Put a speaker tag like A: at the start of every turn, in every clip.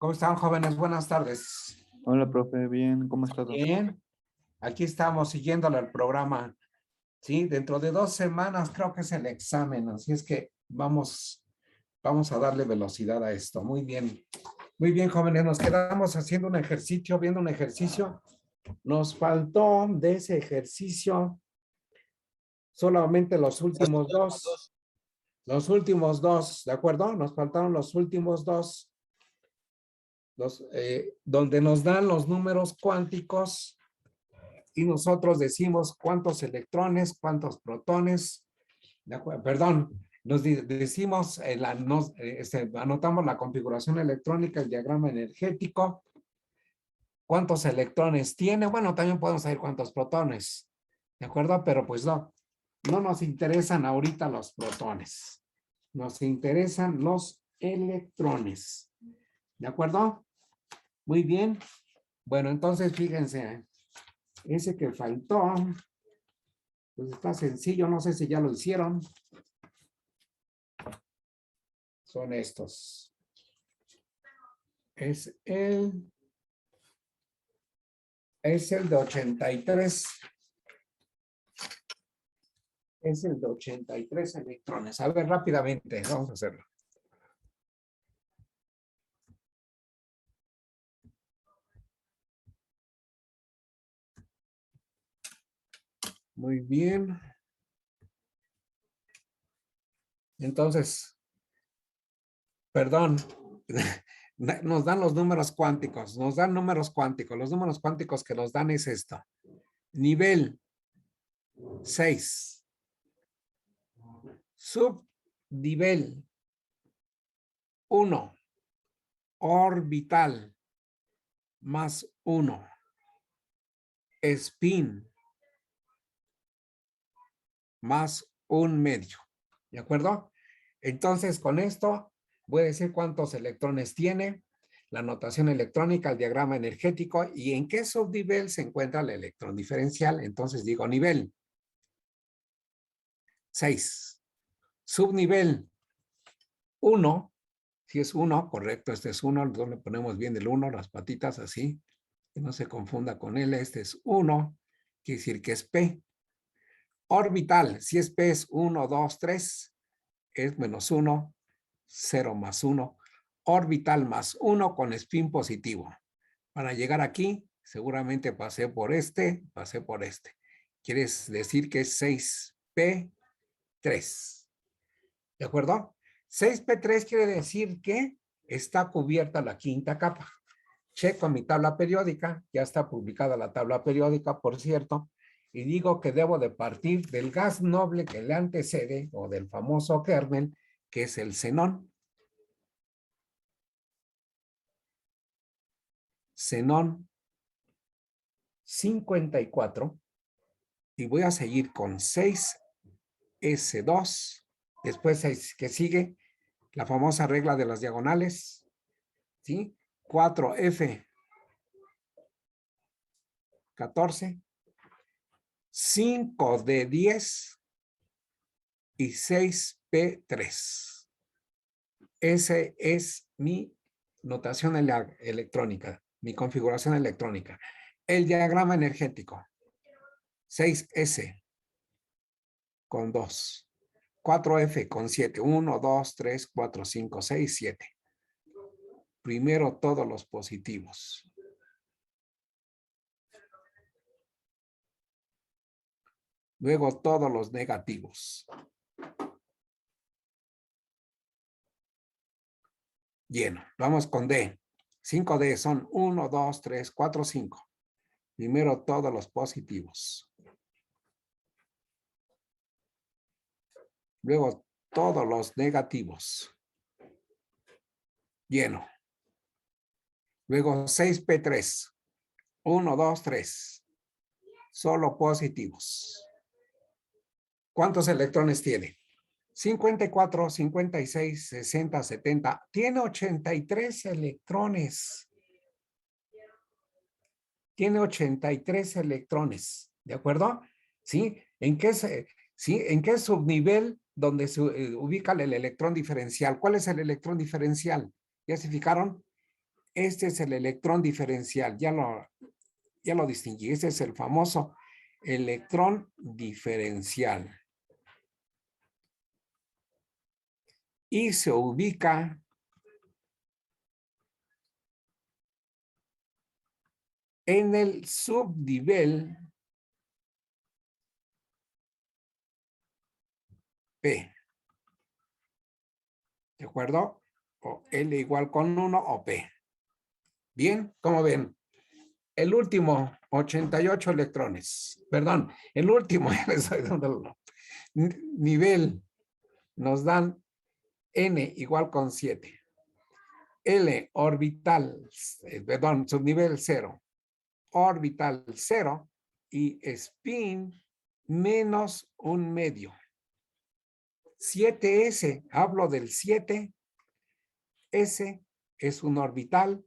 A: ¿Cómo están, jóvenes? Buenas tardes.
B: Hola, profe, bien, ¿cómo ha estado?
A: Bien, aquí estamos siguiéndole el programa. Sí, dentro de 2 semanas creo que es el examen, así es que vamos a darle velocidad a esto. Muy bien, jóvenes, nos quedamos haciendo un ejercicio, viendo un ejercicio. Nos faltó de ese ejercicio solamente los últimos dos, ¿de acuerdo? Nos faltaron los últimos dos. Donde nos dan los números cuánticos y nosotros decimos cuántos electrones, cuántos protones, perdón, decimos, anotamos la configuración electrónica, el diagrama energético, cuántos electrones tiene, bueno, también podemos saber cuántos protones, ¿de acuerdo? Pero pues no nos interesan ahorita los protones, nos interesan los electrones, ¿de acuerdo? Muy bien. Bueno, entonces fíjense, ese que faltó, pues está sencillo, no sé si ya lo hicieron. Son estos. Es el de 83. Es el de 83 electrones. A ver, rápidamente, vamos a hacerlo. Muy bien. Entonces, perdón, nos dan los números cuánticos, nos dan números cuánticos. Los números cuánticos que nos dan es esto. Nivel 6. Subnivel 1. Orbital más 1. Spin más 1/2. ¿De acuerdo? Entonces, con esto voy a decir cuántos electrones tiene, la notación electrónica, el diagrama energético y en qué subnivel se encuentra el electrón diferencial. Entonces digo nivel 6. Subnivel 1. Si es 1, correcto, este es 1. Le ponemos bien el 1, las patitas así, que no se confunda con L. Este es 1, quiere decir que es P. Orbital, si es P es 1, 2, 3, es menos 1, 0 más 1. Orbital más 1 con spin positivo. Para llegar aquí, seguramente pasé por este. Quiere decir que es 6P3. ¿De acuerdo? 6P3 quiere decir que está cubierta la quinta capa. Checo mi tabla periódica, ya está publicada la tabla periódica, por cierto, y digo que debo de partir del gas noble que le antecede, o del famoso kernel, que es el xenón. Xenón 54, y voy a seguir con 6S2, después que sigue la famosa regla de las diagonales, ¿sí? 4F14, 5D10 y 6P3. Ese es mi notación electrónica, mi configuración electrónica. El diagrama energético, 6S con 2, 4F con 7, 1, 2, 3, 4, 5, 6, 7. Primero todos los positivos. Luego todos los negativos. Lleno. Vamos con D. 5D son 1, 2, 3, 4, 5. Primero todos los positivos. Luego todos los negativos. Lleno. Luego 6P3. 1, 2, 3. Solo positivos. ¿Cuántos electrones tiene? 54, 56, 60, 70. Tiene 83 electrones. Tiene 83 electrones. ¿De acuerdo? ¿Sí? ¿En qué subnivel donde se ubica el electrón diferencial? ¿Cuál es el electrón diferencial? ¿Ya se fijaron? Este es el electrón diferencial, ya lo distinguí. Este es el famoso electrón diferencial. Y se ubica en el subnivel P. ¿De acuerdo? O L igual con 1 o P. Bien, ¿cómo ven? El último, 88 electrones. Perdón, el último, estoy dando nivel, nos dan N igual con 7. L orbital, perdón, subnivel 0. Orbital 0 y spin menos un medio. 7S, hablo del 7. S es un orbital,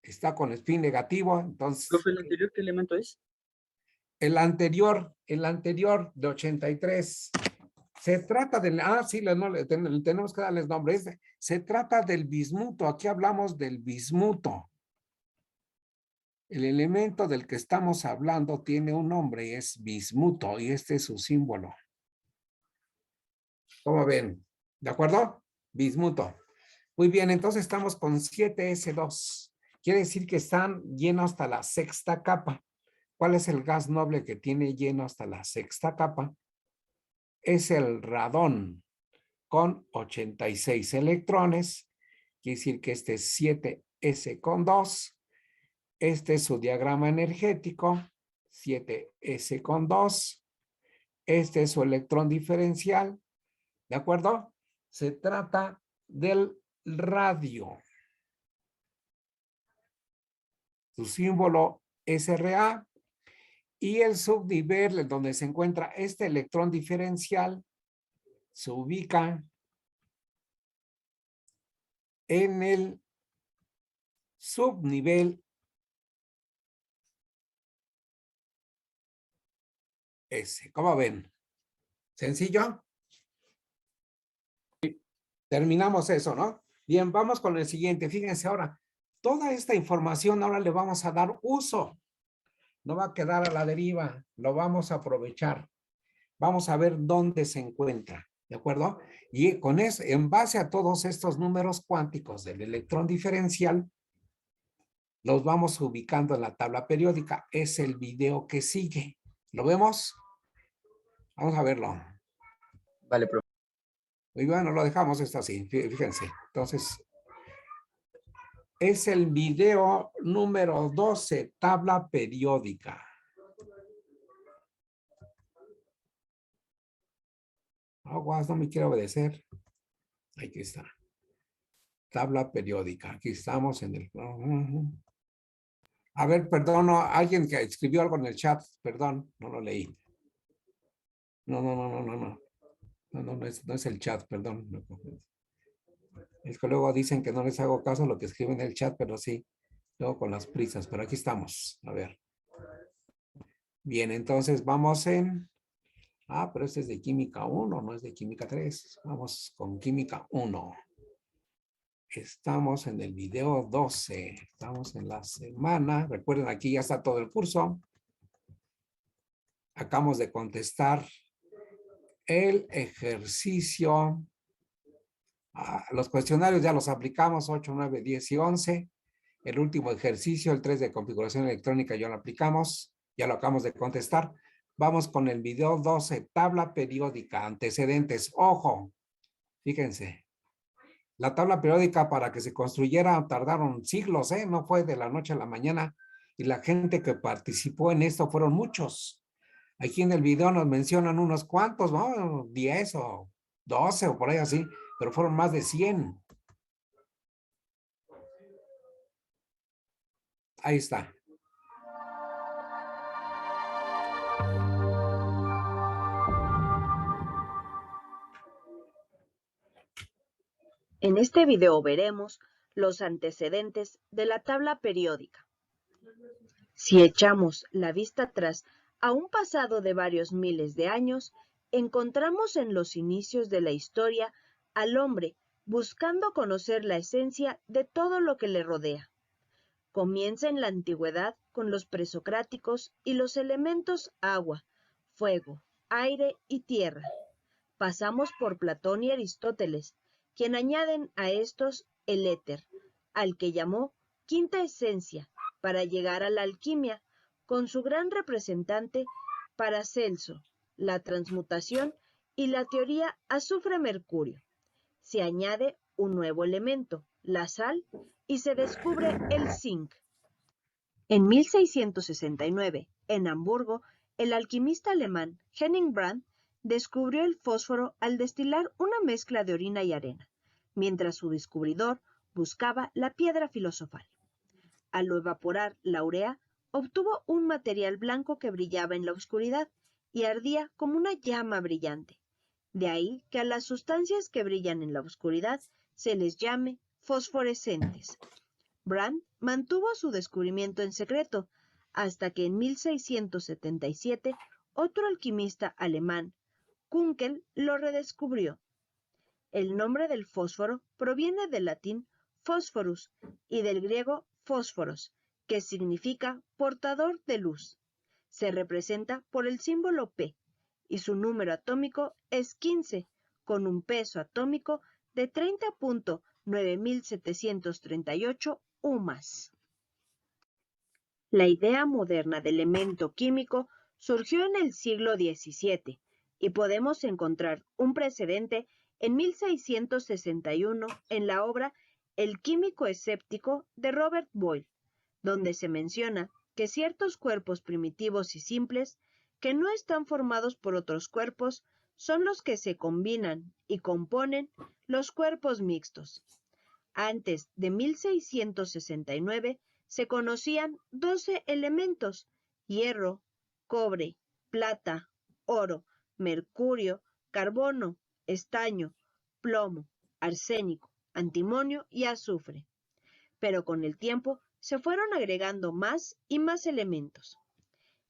A: está con spin negativo, entonces.
C: Profe, ¿el anterior qué elemento es?
A: El anterior de 83. Se trata del, sí, tenemos que darles nombre. Se trata del bismuto. Aquí hablamos del bismuto. El elemento del que estamos hablando tiene un nombre y es bismuto y este es su símbolo. ¿Cómo ven? ¿De acuerdo? Bismuto. Muy bien, entonces estamos con 7S2. Quiere decir que están llenos hasta la sexta capa. ¿Cuál es el gas noble que tiene lleno hasta la sexta capa? Es el radón con 86 electrones. Quiere decir que este es 7S con 2. Este es su diagrama energético, 7S con 2. Este es su electrón diferencial. ¿De acuerdo? Se trata del radio. Su símbolo es Ra. Y el subnivel donde se encuentra este electrón diferencial se ubica en el subnivel S. ¿Cómo ven? ¿Sencillo? Terminamos eso, ¿no? Bien, vamos con el siguiente. Fíjense ahora, toda esta información ahora le vamos a dar uso. No va a quedar a la deriva, lo vamos a aprovechar. Vamos a ver dónde se encuentra, ¿de acuerdo? Y con eso, en base a todos estos números cuánticos del electrón diferencial, los vamos ubicando en la tabla periódica. Es el video que sigue. ¿Lo vemos? Vamos a verlo.
C: Vale, profe.
A: Muy bueno, lo dejamos esto así, fíjense. Entonces, es el video número 12, tabla periódica. Aguas, no me quiere obedecer. Aquí está. Tabla periódica. Aquí estamos en el... A ver, perdón, no, alguien que escribió algo en el chat, perdón, no lo leí. No, no es el chat, perdón. Es que luego dicen que no les hago caso a lo que escriben en el chat, pero sí, luego con las prisas, pero aquí estamos. A ver. Bien, entonces vamos en... pero este es de química 1, no es de química 3. Vamos con química 1. Estamos en el video 12. Estamos en la semana. Recuerden, aquí ya está todo el curso. Acabamos de contestar el ejercicio. Los cuestionarios ya los aplicamos, 8, 9, 10 y 11. El último ejercicio, el 3 de configuración electrónica, ya lo aplicamos. Ya lo acabamos de contestar. Vamos con el video 12, tabla periódica, antecedentes. Ojo, fíjense. La tabla periódica para que se construyera tardaron siglos, ¿eh? No fue de la noche a la mañana. Y la gente que participó en esto fueron muchos. Aquí en el video nos mencionan unos cuantos, ¿no? 10 o 12 o por ahí así, pero fueron más de 100. Ahí está.
D: En este video veremos los antecedentes de la tabla periódica. Si echamos la vista atrás a un pasado de varios miles de años, encontramos en los inicios de la historia al hombre buscando conocer la esencia de todo lo que le rodea. Comienza en la antigüedad con los presocráticos y los elementos agua, fuego, aire y tierra. Pasamos por Platón y Aristóteles, quien añaden a estos el éter, al que llamó quinta esencia, para llegar a la alquimia, con su gran representante Paracelso, la transmutación y la teoría azufre-mercurio. Se añade un nuevo elemento, la sal, y se descubre el zinc. En 1669, en Hamburgo, el alquimista alemán Henning Brandt descubrió el fósforo al destilar una mezcla de orina y arena, mientras su descubridor buscaba la piedra filosofal. Al evaporar la urea, obtuvo un material blanco que brillaba en la oscuridad y ardía como una llama brillante. De ahí que a las sustancias que brillan en la oscuridad se les llame fosforescentes. Brandt mantuvo su descubrimiento en secreto hasta que en 1677 otro alquimista alemán, Kunkel, lo redescubrió. El nombre del fósforo proviene del latín phosphorus y del griego fósforos, que significa portador de luz. Se representa por el símbolo P y su número atómico es 15, con un peso atómico de 30.9738 UMAS. La idea moderna de elemento químico surgió en el siglo XVII y podemos encontrar un precedente en 1661 en la obra El químico escéptico de Robert Boyle, donde se menciona que ciertos cuerpos primitivos y simples, que no están formados por otros cuerpos, son los que se combinan y componen los cuerpos mixtos. Antes de 1669 se conocían 12 elementos: hierro, cobre, plata, oro, mercurio, carbono, estaño, plomo, arsénico, antimonio y azufre. Pero con el tiempo se fueron agregando más y más elementos.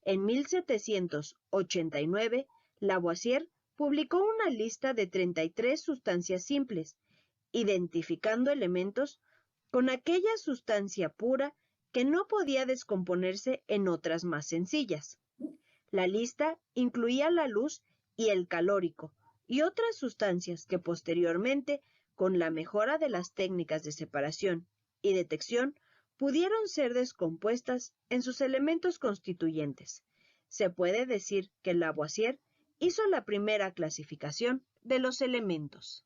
D: En 1789, Lavoisier publicó una lista de 33 sustancias simples, identificando elementos con aquella sustancia pura que no podía descomponerse en otras más sencillas. La lista incluía la luz y el calórico y otras sustancias que posteriormente, con la mejora de las técnicas de separación y detección, pudieron ser descompuestas en sus elementos constituyentes. Se puede decir que Lavoisier hizo la primera clasificación de los elementos.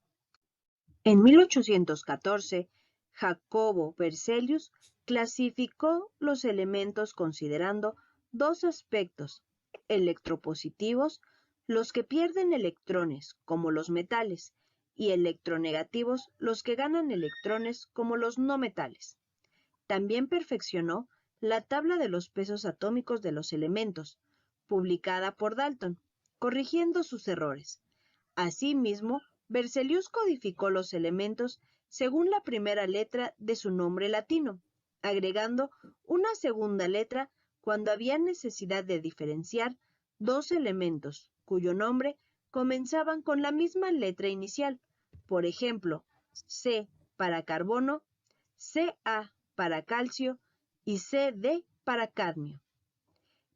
D: En 1814, Jacobo Berzelius clasificó los elementos considerando dos aspectos: electropositivos, los que pierden electrones, como los metales, y electronegativos, los que ganan electrones, como los no metales. También perfeccionó la tabla de los pesos atómicos de los elementos, publicada por Dalton, corrigiendo sus errores. Asimismo, Berzelius codificó los elementos según la primera letra de su nombre latino, agregando una segunda letra cuando había necesidad de diferenciar dos elementos cuyo nombre comenzaban con la misma letra inicial. Por ejemplo, C para carbono, Ca para calcio y Cd para cadmio.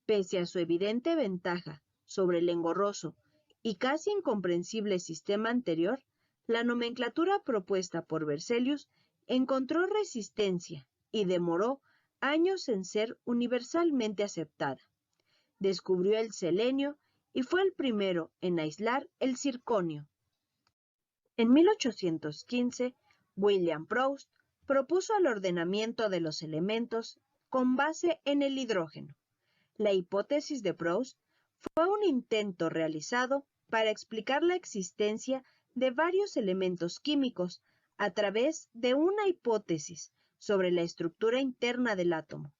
D: Pese a su evidente ventaja sobre el engorroso y casi incomprensible sistema anterior, la nomenclatura propuesta por Berzelius encontró resistencia y demoró años en ser universalmente aceptada. Descubrió el selenio y fue el primero en aislar el circonio. En 1815, William Proust propuso el ordenamiento de los elementos con base en el hidrógeno. La hipótesis de Proust fue un intento realizado para explicar la existencia de varios elementos químicos a través de una hipótesis sobre la estructura interna del átomo.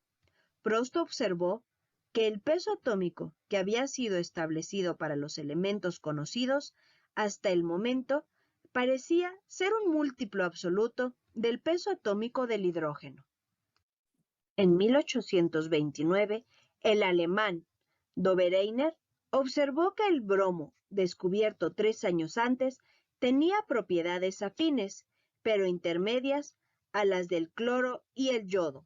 D: Proust observó que el peso atómico que había sido establecido para los elementos conocidos hasta el momento parecía ser un múltiplo absoluto del peso atómico del hidrógeno. En 1829, el alemán Dobereiner observó que el bromo, descubierto 3 años antes, tenía propiedades afines, pero intermedias a las del cloro y el yodo.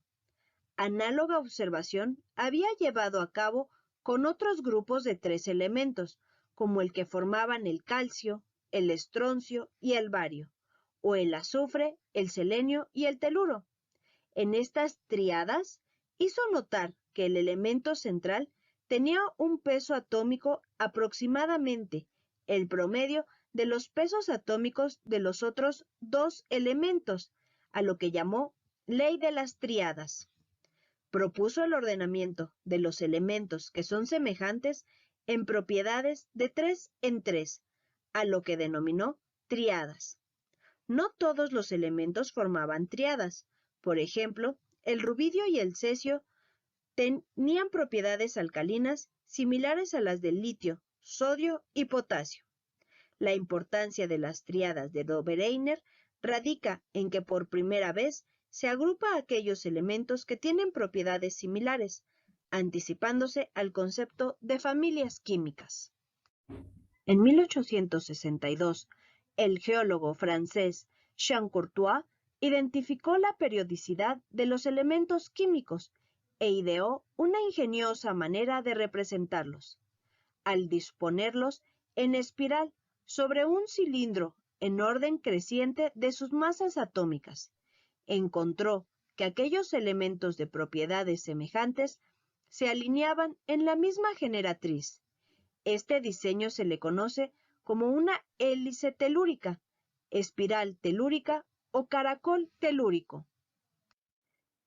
D: Análoga observación había llevado a cabo con otros grupos de 3 elementos, como el que formaban el calcio, el estroncio y el bario, o el azufre, el selenio y el teluro. En estas tríadas hizo notar que el elemento central tenía un peso atómico aproximadamente el promedio de los pesos atómicos de los otros 2 elementos, a lo que llamó ley de las tríadas. Propuso el ordenamiento de los elementos que son semejantes en propiedades de 3 en 3, a lo que denominó tríadas. No todos los elementos formaban tríadas. Por ejemplo, el rubidio y el cesio tenían propiedades alcalinas similares a las del litio, sodio y potasio. La importancia de las tríadas de Dobereiner radica en que por primera vez se agrupa a aquellos elementos que tienen propiedades similares, anticipándose al concepto de familias químicas. En 1862, el geólogo francés Jean Courtois identificó la periodicidad de los elementos químicos e ideó una ingeniosa manera de representarlos. Al disponerlos en espiral sobre un cilindro en orden creciente de sus masas atómicas, encontró que aquellos elementos de propiedades semejantes se alineaban en la misma generatriz. Este diseño se le conoce como una hélice telúrica, espiral telúrica o caracol telúrico.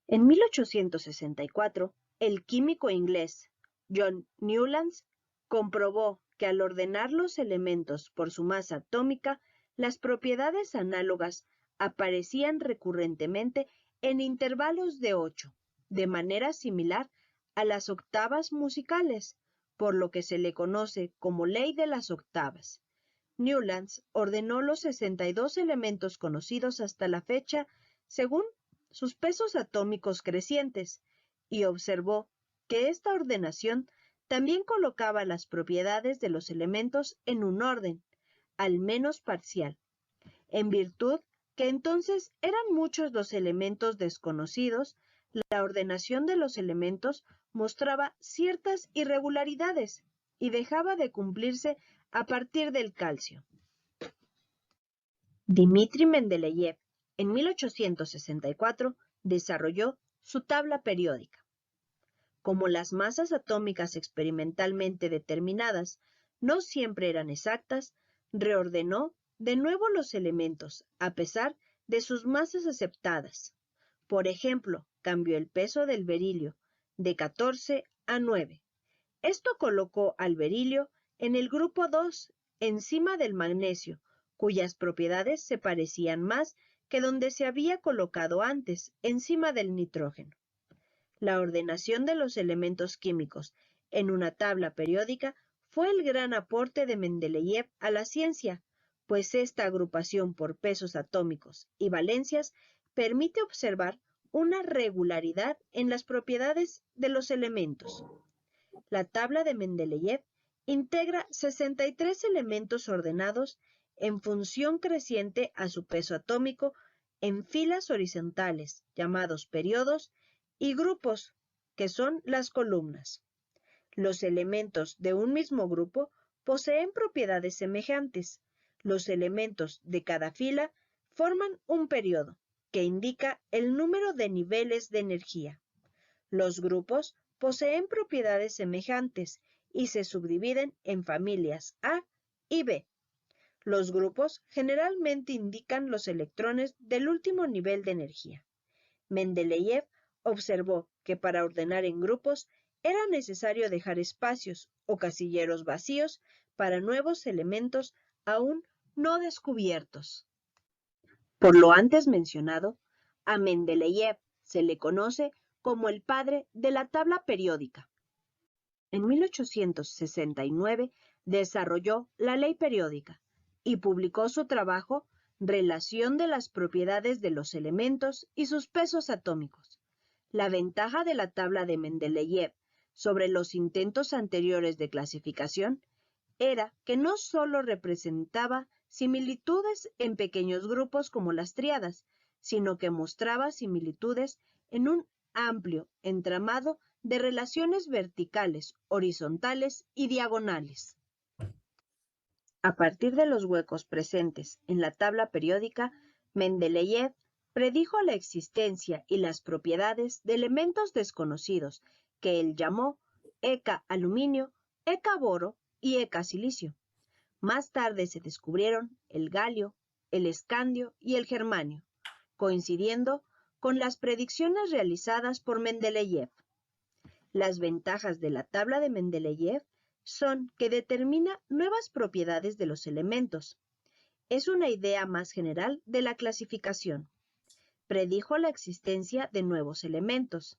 D: En 1864, el químico inglés John Newlands comprobó que al ordenar los elementos por su masa atómica, las propiedades análogas aparecían recurrentemente en intervalos de 8, de manera similar a las octavas musicales, por lo que se le conoce como ley de las octavas. Newlands ordenó los 62 elementos conocidos hasta la fecha según sus pesos atómicos crecientes y observó que esta ordenación también colocaba las propiedades de los elementos en un orden, al menos parcial, en virtud que entonces eran muchos los elementos desconocidos. La ordenación de los elementos mostraba ciertas irregularidades y dejaba de cumplirse a partir del calcio. Dmitri Mendeleev, en 1864, desarrolló su tabla periódica. Como las masas atómicas experimentalmente determinadas no siempre eran exactas, reordenó de nuevo los elementos a pesar de sus masas aceptadas. Por ejemplo, cambió el peso del berilio de 14 a 9. Esto colocó al berilio en el grupo 2, encima del magnesio, cuyas propiedades se parecían más que donde se había colocado antes, encima del nitrógeno. La ordenación de los elementos químicos en una tabla periódica fue el gran aporte de Mendeleev a la ciencia, pues esta agrupación por pesos atómicos y valencias permite observar una regularidad en las propiedades de los elementos. La tabla de Mendeleev integra 63 elementos ordenados en función creciente a su peso atómico en filas horizontales, llamados periodos, y grupos, que son las columnas. Los elementos de un mismo grupo poseen propiedades semejantes. Los elementos de cada fila forman un periodo, que indica el número de niveles de energía. Los grupos poseen propiedades semejantes y se subdividen en familias A y B. Los grupos generalmente indican los electrones del último nivel de energía. Mendeleev observó que para ordenar en grupos era necesario dejar espacios o casilleros vacíos para nuevos elementos aún no descubiertos. Por lo antes mencionado, a Mendeleev se le conoce como el padre de la tabla periódica. En 1869 desarrolló la ley periódica y publicó su trabajo Relación de las propiedades de los elementos y sus pesos atómicos. La ventaja de la tabla de Mendeleev sobre los intentos anteriores de clasificación era que no solo representaba similitudes en pequeños grupos como las tríadas, sino que mostraba similitudes en un amplio entramado de relaciones verticales, horizontales y diagonales. A partir de los huecos presentes en la tabla periódica, Mendeleev predijo la existencia y las propiedades de elementos desconocidos que él llamó Eka aluminio, Eka boro y Eka silicio. Más tarde se descubrieron el galio, el escandio y el germanio, coincidiendo con las predicciones realizadas por Mendeleev. Las ventajas de la tabla de Mendeleev son que determina nuevas propiedades de los elementos. Es una idea más general de la clasificación. Predijo la existencia de nuevos elementos.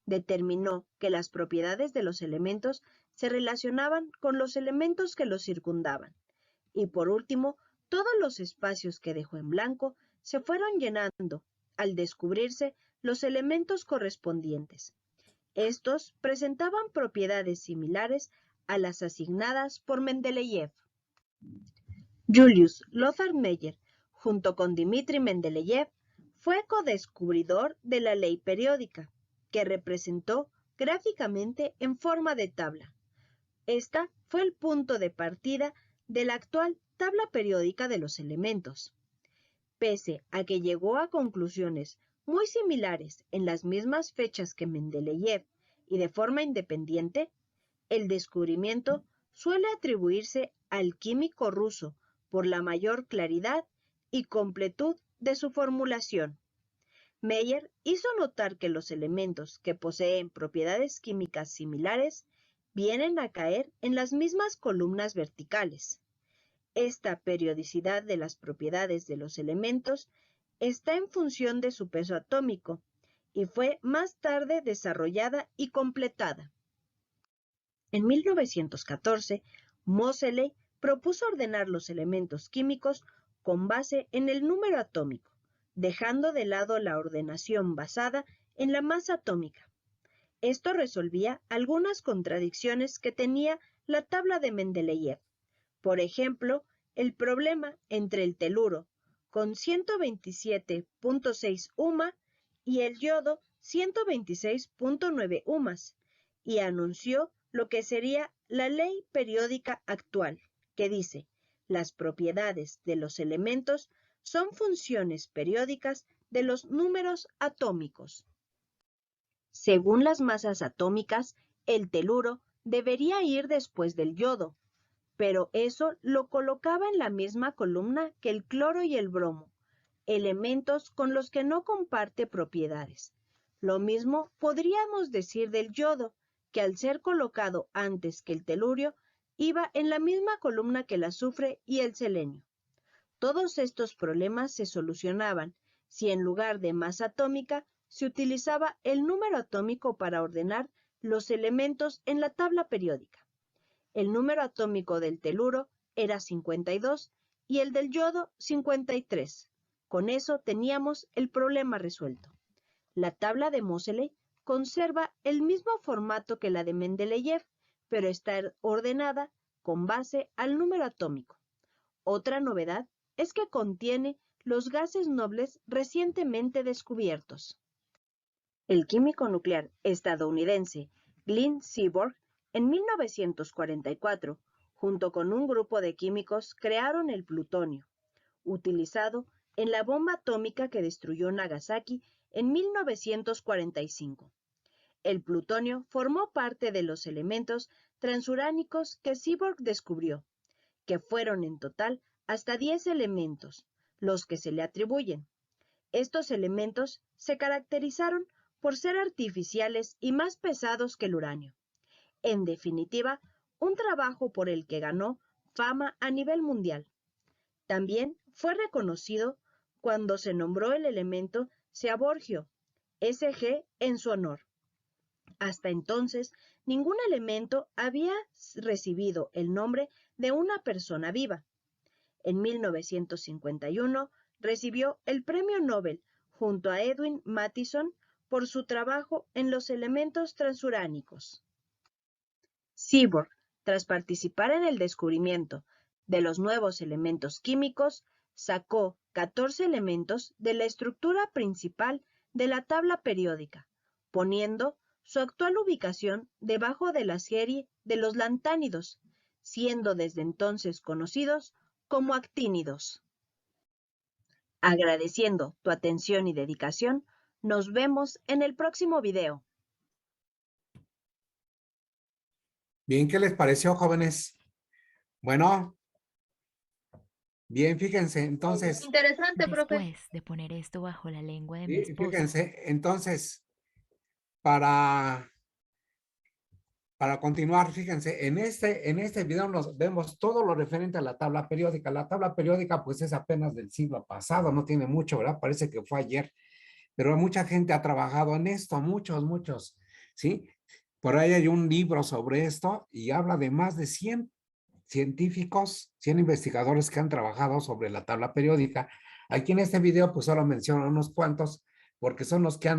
D: Determinó que las propiedades de los elementos se relacionaban con los elementos que los circundaban. Y por último, todos los espacios que dejó en blanco se fueron llenando al descubrirse los elementos correspondientes. Estos presentaban propiedades similares a las asignadas por Mendeleev. Julius Lothar Meyer, junto con Dmitri Mendeleev, fue codescubridor de la ley periódica, que representó gráficamente en forma de tabla. Esta fue el punto de partida de la actual tabla periódica de los elementos. Pese a que llegó a conclusiones muy similares en las mismas fechas que Mendeleev y de forma independiente, el descubrimiento suele atribuirse al químico ruso por la mayor claridad y completud de su formulación. Meyer hizo notar que los elementos que poseen propiedades químicas similares vienen a caer en las mismas columnas verticales. Esta periodicidad de las propiedades de los elementos está en función de su peso atómico y fue más tarde desarrollada y completada. En 1914, Moseley propuso ordenar los elementos químicos con base en el número atómico, dejando de lado la ordenación basada en la masa atómica. Esto resolvía algunas contradicciones que tenía la tabla de Mendeleev. Por ejemplo, el problema entre el teluro, con 127.6 UMA, y el yodo, 126.9 UMAs, y anunció lo que sería la ley periódica actual, que dice: las propiedades de los elementos son funciones periódicas de los números atómicos. Según las masas atómicas, el teluro debería ir después del yodo, pero eso lo colocaba en la misma columna que el cloro y el bromo, elementos con los que no comparte propiedades. Lo mismo podríamos decir del yodo, que al ser colocado antes que el telurio, iba en la misma columna que el azufre y el selenio. Todos estos problemas se solucionaban si en lugar de masa atómica se utilizaba el número atómico para ordenar los elementos en la tabla periódica. El número atómico del teluro era 52 y el del yodo 53. Con eso teníamos el problema resuelto. La tabla de Moseley conserva el mismo formato que la de Mendeleev, pero está ordenada con base al número atómico. Otra novedad es que contiene los gases nobles recientemente descubiertos. El químico nuclear estadounidense Glenn Seaborg, en 1944, junto con un grupo de químicos, crearon el plutonio, utilizado en la bomba atómica que destruyó Nagasaki en 1945. El plutonio formó parte de los elementos transuránicos que Seaborg descubrió, que fueron en total hasta 10 elementos, los que se le atribuyen. Estos elementos se caracterizaron por ser artificiales y más pesados que el uranio. En definitiva, un trabajo por el que ganó fama a nivel mundial. También fue reconocido cuando se nombró el elemento Seaborgio, SG, en su honor. Hasta entonces, ningún elemento había recibido el nombre de una persona viva. En 1951 recibió el Premio Nobel junto a Edwin Mathison por su trabajo en los elementos transuránicos. Seaborg, tras participar en el descubrimiento De los nuevos elementos químicos, sacó 14 elementos de la estructura principal de la tabla periódica, poniendo su actual ubicación debajo de la serie de los lantánidos, siendo desde entonces conocidos como actínidos. Agradeciendo tu atención y dedicación, nos vemos en el próximo video.
A: Bien, ¿qué les pareció, jóvenes? Bueno, bien, fíjense, entonces,
E: Interesante, profe.
F: Después de poner esto bajo la lengua de mi esposo,
A: fíjense, entonces, para continuar, fíjense, en este video nos vemos todo lo referente a la tabla periódica. La tabla periódica, pues, es apenas del siglo pasado, no tiene mucho, ¿verdad? Parece que fue ayer, pero mucha gente ha trabajado en esto, muchos, ¿sí? Por ahí hay un libro sobre esto y habla de más de 100 científicos, 100 investigadores que han trabajado sobre la tabla periódica. Aquí en este video, pues solo menciono unos cuantos, porque son los que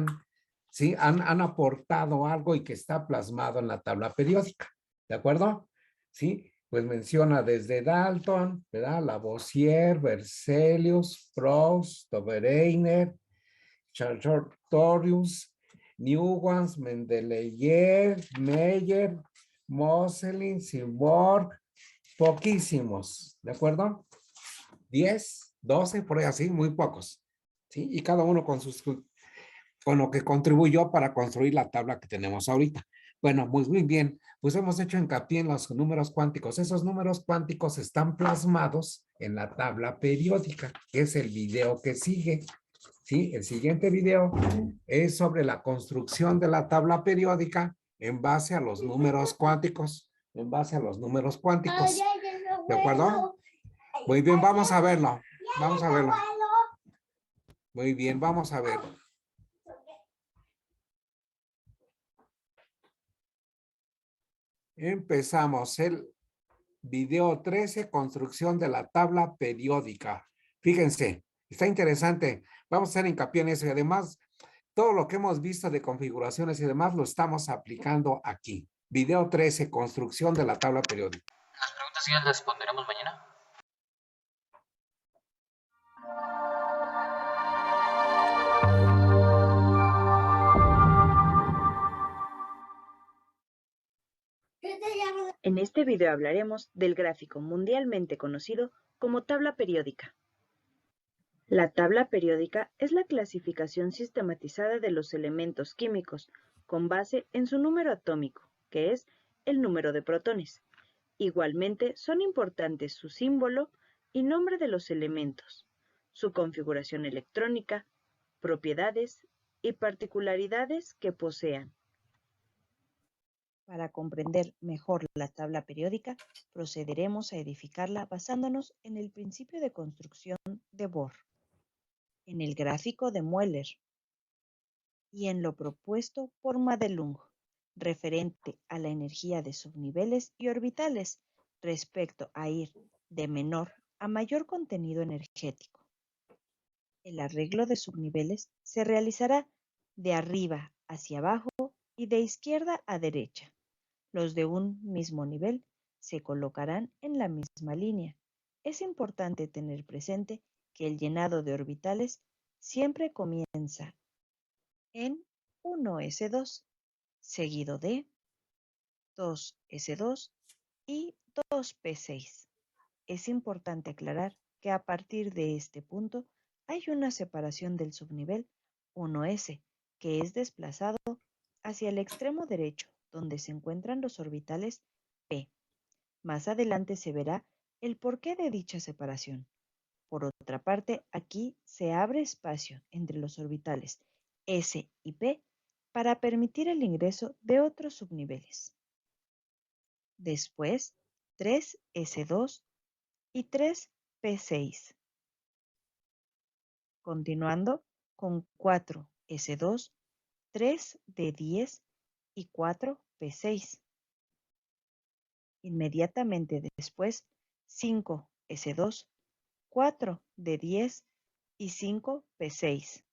A: ¿sí? han aportado algo y que está plasmado en la tabla periódica, ¿de acuerdo? Sí, pues menciona desde Dalton, ¿verdad? Lavoisier, Berzelius, Proust, Dobereiner, Sartorius, Newlands, Mendeleev, Meyer, Moselin, Silborg, poquísimos, ¿de acuerdo? 10, 12, por ahí así, muy pocos, ¿sí? Y cada uno con lo que contribuyó para construir la tabla que tenemos ahorita. Bueno, pues muy bien, pues hemos hecho hincapié en los números cuánticos. Esos números cuánticos están plasmados en la tabla periódica, que es el video que sigue. ¿Sí? El siguiente video es sobre la construcción de la tabla periódica en base a los números cuánticos. En base a los números cuánticos. ¿De acuerdo? Muy bien, vamos a verlo. Vamos a verlo. Muy bien, vamos a ver. Empezamos el video 13, construcción de la tabla periódica. Fíjense, está interesante. Vamos a hacer hincapié en eso y además todo lo que hemos visto de configuraciones y demás lo estamos aplicando aquí. Video 13, construcción de la tabla periódica.
C: Las preguntas sí las responderemos mañana.
D: En este video hablaremos del gráfico mundialmente conocido como tabla periódica. La tabla periódica es la clasificación sistematizada de los elementos químicos con base en su número atómico, que es el número de protones. Igualmente son importantes su símbolo y nombre de los elementos, su configuración electrónica, propiedades y particularidades que posean. Para comprender mejor la tabla periódica, procederemos a edificarla basándonos en el principio de construcción de Bohr, en el gráfico de Mueller y en lo propuesto por Madelung, referente a la energía de subniveles y orbitales respecto a ir de menor a mayor contenido energético. El arreglo de subniveles se realizará de arriba hacia abajo y de izquierda a derecha. Los de un mismo nivel se colocarán en la misma línea. Es importante tener presente que el llenado de orbitales siempre comienza en 1s2, seguido de 2s2 y 2p6. Es importante aclarar que a partir de este punto hay una separación del subnivel 1s, que es desplazado hacia el extremo derecho, donde se encuentran los orbitales p. Más adelante se verá el porqué de dicha separación. Por otra parte, aquí se abre espacio entre los orbitales s y p para permitir el ingreso de otros subniveles. Después, 3s2 y 3p6. Continuando con 4s2, 3d10 y 4p6. Inmediatamente después, 5s2, 4d10 y 5p6.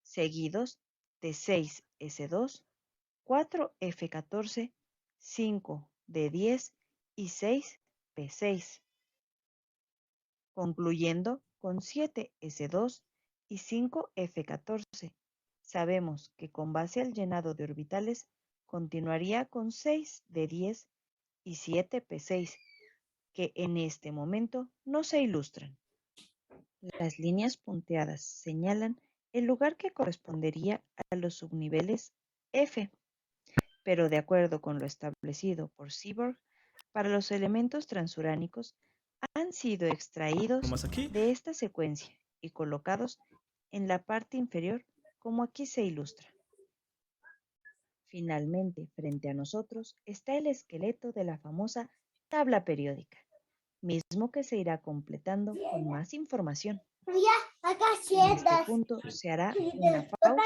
D: Seguidos de 6s2, 4f14, 5d10 y 6 P6, concluyendo con 7s2 y 5f14. Sabemos que con base al llenado de orbitales continuaría con 6d10 y 7p6, que en este momento no se ilustran. Las líneas punteadas señalan el lugar que correspondería a los subniveles F, pero de acuerdo con lo establecido por Seaborg, para los elementos transuránicos han sido extraídos
E: ¿No más aquí?
D: de esta secuencia y colocados en la parte inferior, como aquí se ilustra. Finalmente, frente a nosotros está el esqueleto de la famosa tabla periódica, mismo que se irá completando con más información. En este punto se hará una pausa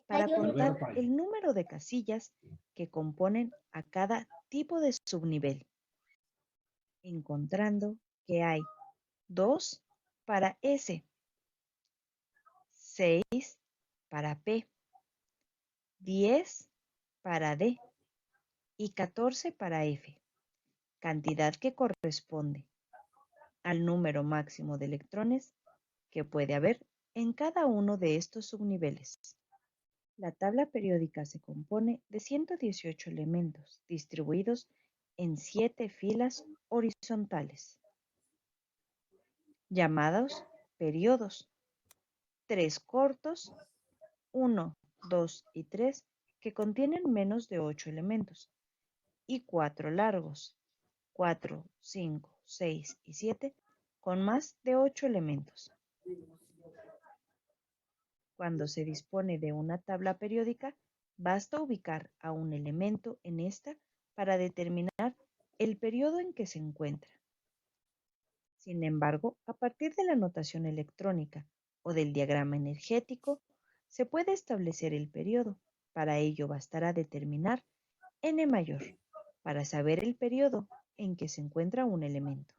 D: para contar el número de casillas que componen a cada tipo de subnivel, encontrando que hay 2 para S, 6 para P, 10 para D y 14 para F, cantidad que corresponde al número máximo de electrones que puede haber en cada uno de estos subniveles. La tabla periódica se compone de 118 elementos distribuidos en 7 filas horizontales, llamados periodos, 3 cortos, 1, 2 y 3, que contienen menos de 8 elementos, y 4 largos, 4, 5, 6 y 7, con más de 8 elementos. Cuando se dispone de una tabla periódica, basta ubicar a un elemento en esta para determinar el periodo en que se encuentra. Sin embargo, a partir de la notación electrónica o del diagrama energético, se puede establecer el periodo. Para ello bastará determinar n mayor para saber el periodo en que se encuentra un elemento.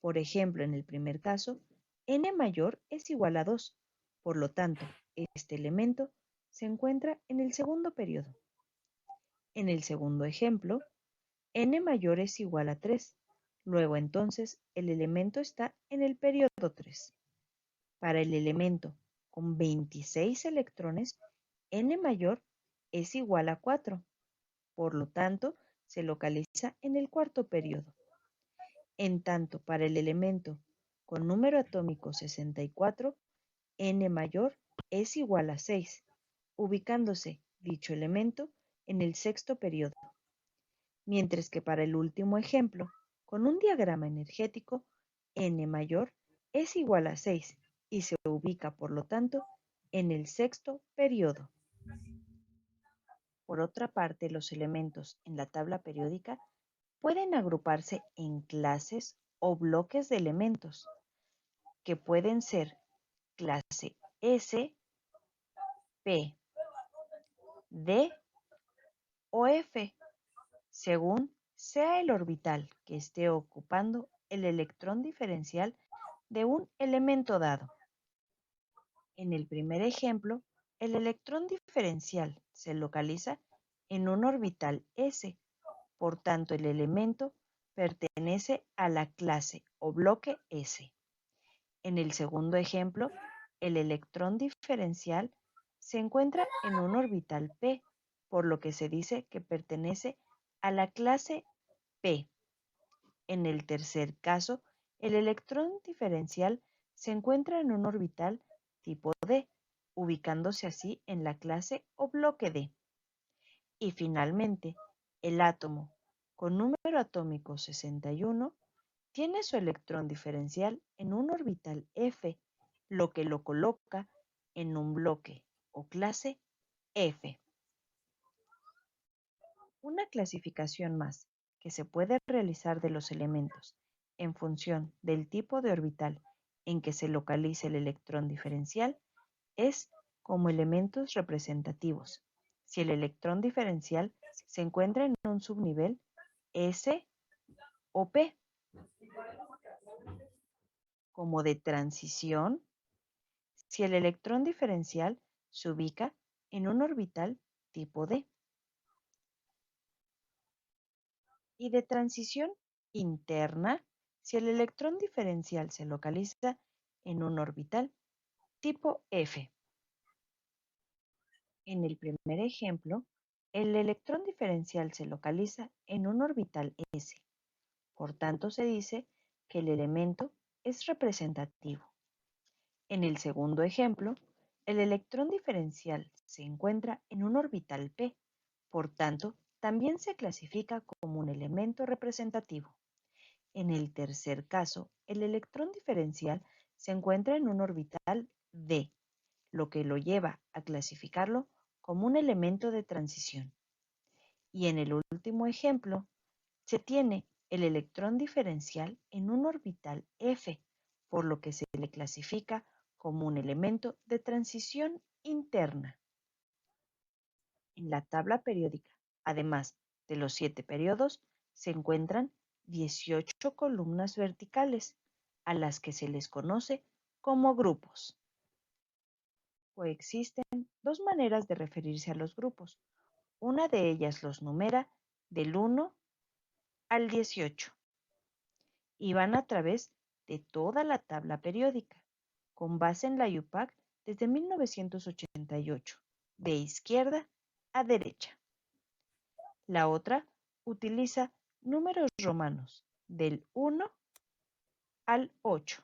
D: Por ejemplo, en el primer caso, n mayor es igual a 2, por lo tanto, este elemento se encuentra en el segundo periodo. En el segundo ejemplo, n mayor es igual a 3, luego entonces el elemento está en el periodo 3. Para el elemento con 26 electrones, n mayor es igual a 4, por lo tanto, se localiza en el cuarto periodo. En tanto, para el elemento con número atómico 64, n mayor es igual a 6, ubicándose dicho elemento en el sexto periodo. Mientras que para el último ejemplo, con un diagrama energético, n mayor es igual a 6 y se ubica, por lo tanto, en el sexto periodo. Por otra parte, los elementos en la tabla periódica pueden agruparse en clases o bloques de elementos, que pueden ser clase S, P, D o F, según sea el orbital que esté ocupando el electrón diferencial de un elemento dado. En el primer ejemplo, el electrón diferencial se localiza en un orbital S, por tanto el elemento pertenece a la clase o bloque S. En el segundo ejemplo, el electrón diferencial se encuentra en un orbital P, por lo que se dice que pertenece a la clase P. En el tercer caso, el electrón diferencial se encuentra en un orbital tipo D, ubicándose así en la clase o bloque D. Y finalmente, el átomo con número atómico 61 tiene su electrón diferencial en un orbital F, lo que lo coloca en un bloque o clase F. Una clasificación más que se puede realizar de los elementos en función del tipo de orbital en que se localiza el electrón diferencial es como elementos representativos. Si el electrón diferencial se encuentra en un subnivel S o P, como de transición, si el electrón diferencial se ubica en un orbital tipo D. Y de transición interna si el electrón diferencial se localiza en un orbital tipo F. En el primer ejemplo, el electrón diferencial se localiza en un orbital S. Por tanto, se dice que el elemento es representativo. En el segundo ejemplo, el electrón diferencial se encuentra en un orbital P. Por tanto, también se clasifica como un elemento representativo. En el tercer caso, el electrón diferencial se encuentra en un orbital D, lo que lo lleva a clasificarlo como un elemento de transición. Y en el último ejemplo, se tiene el electrón diferencial en un orbital F, por lo que se le clasifica como un elemento de transición interna. En la tabla periódica, además de los 7 periodos, se encuentran 18 columnas verticales, a las que se les conoce como grupos. Coexisten dos maneras de referirse a los grupos. Una de ellas los numera del 1 al 18 y van a través de toda la tabla periódica, con base en la IUPAC desde 1988, de izquierda a derecha. La otra utiliza números romanos del 1 al 8,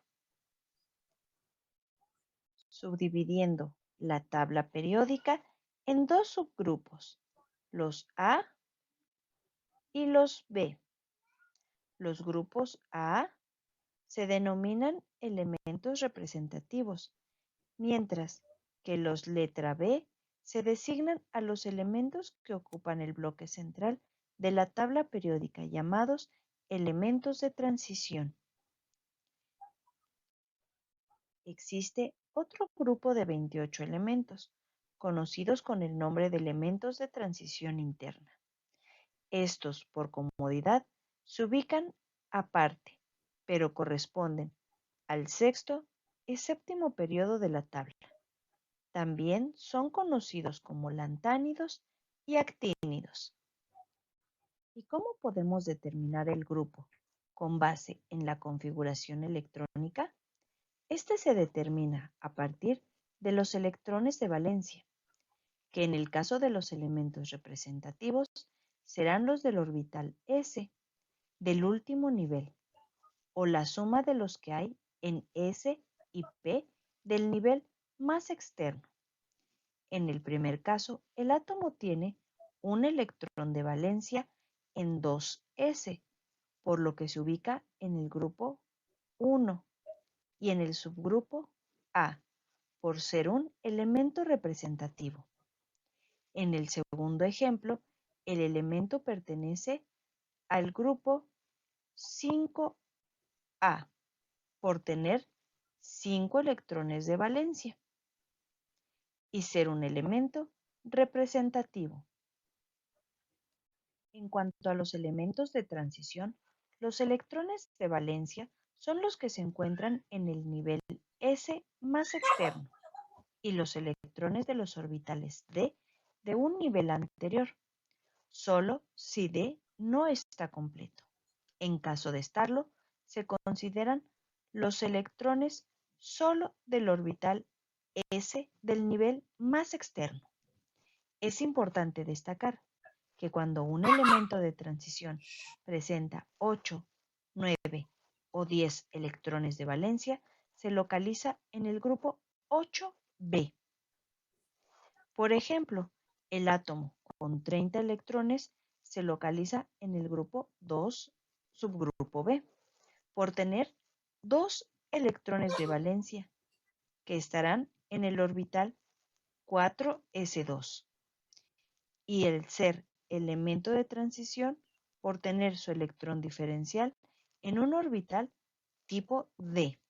D: subdividiendo la tabla periódica en dos subgrupos, los A y los B. Los grupos A se denominan elementos representativos, mientras que los letra B se designan a los elementos que ocupan el bloque central de la tabla periódica, llamados elementos de transición. Existe otro grupo de 28 elementos, conocidos con el nombre de elementos de transición interna. Estos, por comodidad, se ubican aparte, pero corresponden al sexto y séptimo periodo de la tabla. También son conocidos como lantánidos y actínidos. ¿Y cómo podemos determinar el grupo con base en la configuración electrónica? Este se determina a partir de los electrones de valencia, que en el caso de los elementos representativos serán los del orbital S del último nivel, o la suma de los que hay en S y P del nivel más externo. En el primer caso, el átomo tiene un electrón de valencia en 2s, por lo que se ubica en el grupo 1 y en el subgrupo A, por ser un elemento representativo. En el segundo ejemplo, el elemento pertenece al grupo 5A, por tener 5 electrones de valencia y ser un elemento representativo. En cuanto a los elementos de transición, los electrones de valencia son los que se encuentran en el nivel S más externo y los electrones de los orbitales D de un nivel anterior, solo si D no está completo. En caso de estarlo, se consideran los electrones solo del orbital S del nivel más externo. Es importante destacar que cuando un elemento de transición presenta 8, 9 o 10 electrones de valencia, se localiza en el grupo 8b. Por ejemplo, el átomo con 30 electrones se localiza en el grupo 2, subgrupo B, por tener 2 electrones de valencia, que estarán en el orbital 4s2. Y el ser elemento de transición por tener su electrón diferencial en un orbital tipo D.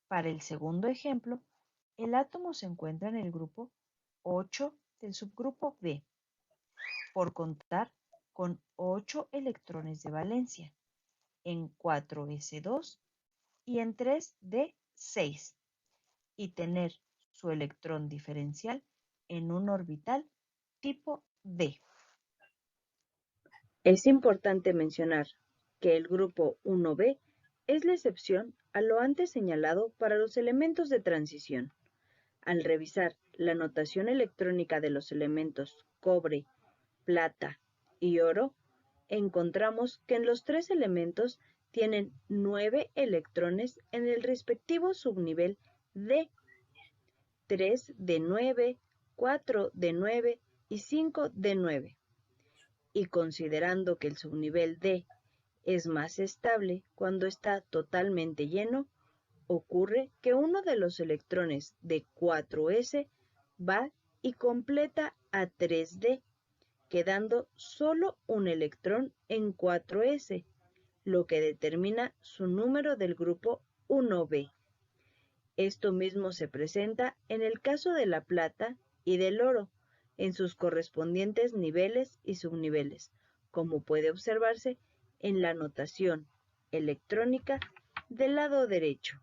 D: Para el segundo ejemplo, el átomo se encuentra en el grupo 8 del subgrupo B, por contar con 8 electrones de valencia, en 4s2 y en 3d6, y tener su electrón diferencial en un orbital tipo D. Es importante mencionar que el grupo 1B es la excepción a lo antes señalado para los elementos de transición. Al revisar la notación electrónica de los elementos cobre, plata y oro, encontramos que en los tres elementos tienen 9 electrones en el respectivo subnivel D, 3 de 9, 4 de 9 y 5 de 9. Y considerando que el subnivel D es más estable cuando está totalmente lleno, ocurre que uno de los electrones de 4s va y completa a 3d, quedando solo un electrón en 4s, lo que determina su número del grupo 1b. Esto mismo se presenta en el caso de la plata y del oro, en sus correspondientes niveles y subniveles, como puede observarse en la notación electrónica del lado derecho.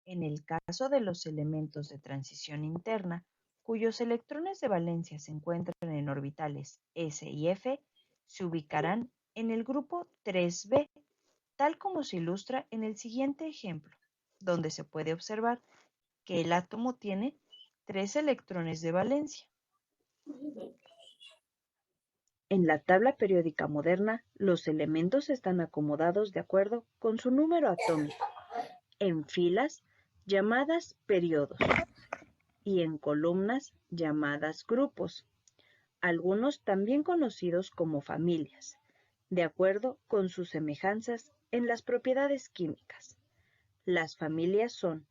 D: En el caso de los elementos de transición interna, cuyos electrones de valencia se encuentran en orbitales s y f, se ubicarán en el grupo 3b, tal como se ilustra en el siguiente ejemplo, donde se puede observar que el átomo tiene 3 electrones de valencia. En la tabla periódica moderna, los elementos están acomodados de acuerdo con su número atómico, en filas llamadas periodos y en columnas llamadas grupos, algunos también conocidos como familias, de acuerdo con sus semejanzas en las propiedades químicas. Las familias son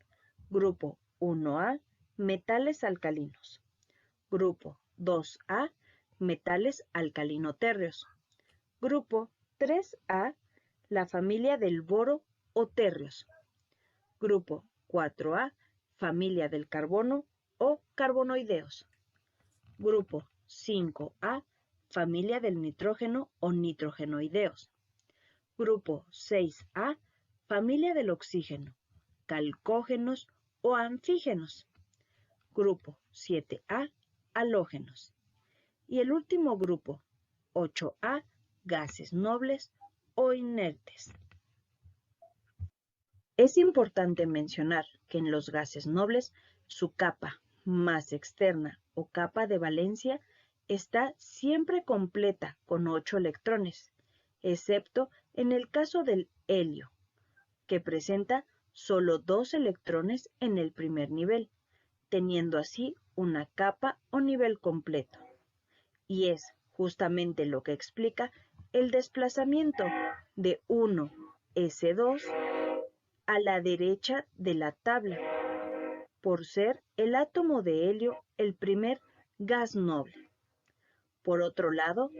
D: grupo 1A, metales alcalinos, grupo 2A, metales alcalino-térreos, grupo 3A, la familia del boro o térreos, grupo 4A, familia del carbono o carbonoideos, grupo 5A, familia del nitrógeno o nitrogenoideos, grupo 6A, familia del oxígeno, calcógenos o anfígenos, grupo 7A, halógenos, y el último grupo, 8A, gases nobles o inertes. Es importante mencionar que en los gases nobles, su capa más externa o capa de valencia está siempre completa con 8 electrones, excepto en el caso del helio, que presenta solo 2 electrones en el primer nivel, teniendo así una capa o nivel completo. Y es justamente lo que explica el desplazamiento de 1s2 a la derecha de la tabla, por ser el átomo de helio el primer gas noble. Por otro lado,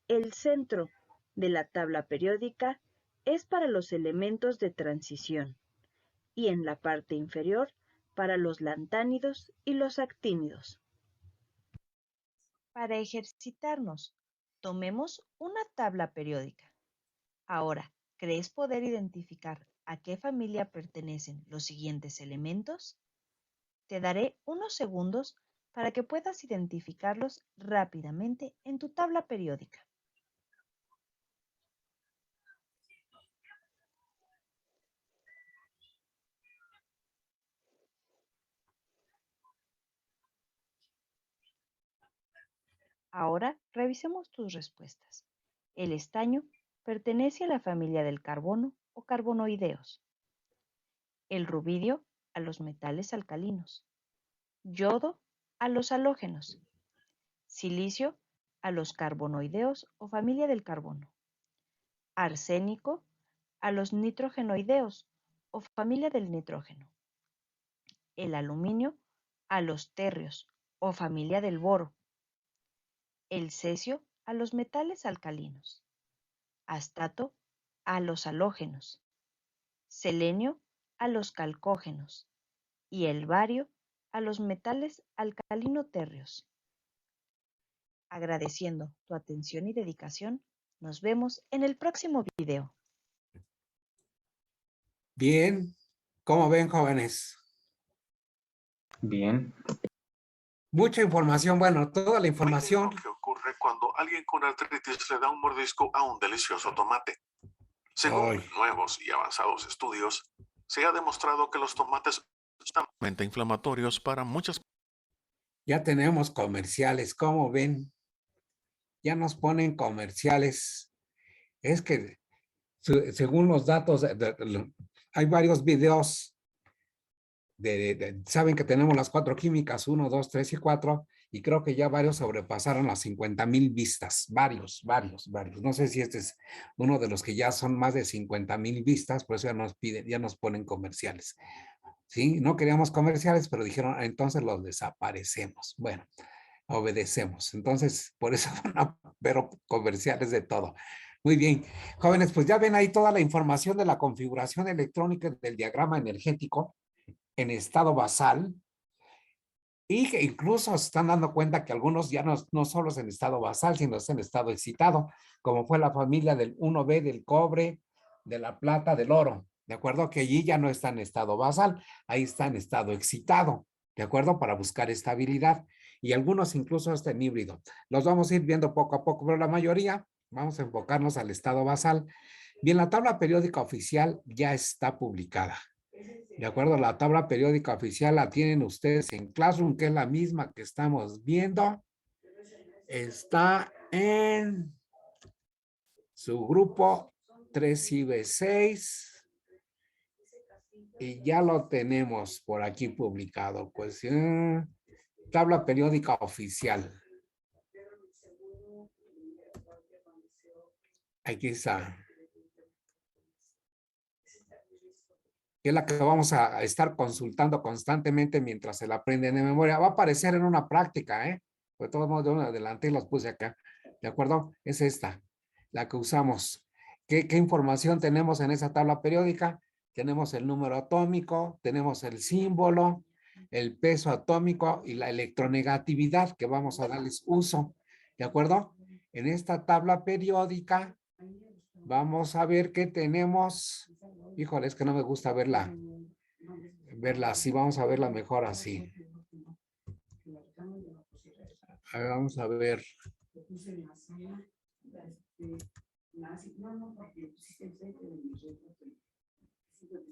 D: el centro de la tabla periódica es para los elementos de transición y en la parte inferior para los lantánidos y los actínidos. Para ejercitarnos, tomemos una tabla periódica. Ahora, ¿crees poder identificar a qué familia pertenecen los siguientes elementos? Te daré unos segundos para que puedas identificarlos rápidamente en tu tabla periódica. Ahora revisemos tus respuestas. El estaño pertenece a la familia del carbono o carbonoideos. El rubidio a los metales alcalinos. Yodo a los halógenos. Silicio a los carbonoideos o familia del carbono. Arsénico a los nitrogenoideos o familia del nitrógeno. El aluminio a los térreos o familia del boro. El cesio a los metales alcalinos. Astato a los halógenos. Selenio a los calcógenos. Y el bario a los metales alcalino-térreos. Agradeciendo tu atención y dedicación, nos vemos en el próximo video.
A: Bien, ¿cómo ven, jóvenes?
B: Bien.
A: Mucha información, bueno, toda la información
E: ocurre cuando alguien con artritis le da un mordisco a un delicioso tomate. Según
A: Ay.
E: nuevos y avanzados estudios, se ha demostrado que los tomates son altamente inflamatorios para muchas.
A: Ya tenemos comerciales, ¿cómo ven? Ya nos ponen comerciales. Es que según los datos, hay varios videos saben que tenemos las 4 químicas, 1, 2, 3 y 4, y creo que ya varios sobrepasaron las 50,000 vistas, varios. No sé si este es uno de los que ya son más de 50,000 vistas, por eso ya nos piden, ya nos ponen comerciales. Sí, no queríamos comerciales, pero dijeron, entonces los desaparecemos. Bueno, obedecemos. Entonces, por eso van a ver comerciales de todo. Muy bien, jóvenes, pues ya ven ahí toda la información de la configuración electrónica del diagrama energético en estado basal, y que incluso se están dando cuenta que algunos ya no solo es en estado basal, sino es en estado excitado, como fue la familia del 1B, del cobre, de la plata, del oro. ¿De acuerdo? Que allí ya no está en estado basal, ahí está en estado excitado. ¿De acuerdo? Para buscar estabilidad. Y algunos incluso hasta en híbrido. Los vamos a ir viendo poco a poco, pero la mayoría vamos a enfocarnos al estado basal. Bien, la tabla periódica oficial ya está publicada. De acuerdo, la tabla periódica oficial la tienen ustedes en Classroom, que es la misma que estamos viendo. Está en su grupo 3IB6 y ya lo tenemos por aquí publicado. Pues tabla periódica oficial. Aquí está. Que es la que vamos a estar consultando constantemente mientras se la aprenden de memoria. Va a aparecer en una práctica, ¿eh? De todos modos, de uno adelante los puse acá. ¿De acuerdo? Es esta, la que usamos. ¿Qué información tenemos en esa tabla periódica? Tenemos el número atómico, tenemos el símbolo, el peso atómico y la electronegatividad que vamos a darles uso. ¿De acuerdo? En esta tabla periódica vamos a ver que tenemos, híjole, es que no me gusta verla así, vamos a verla mejor así. A ver, vamos a ver.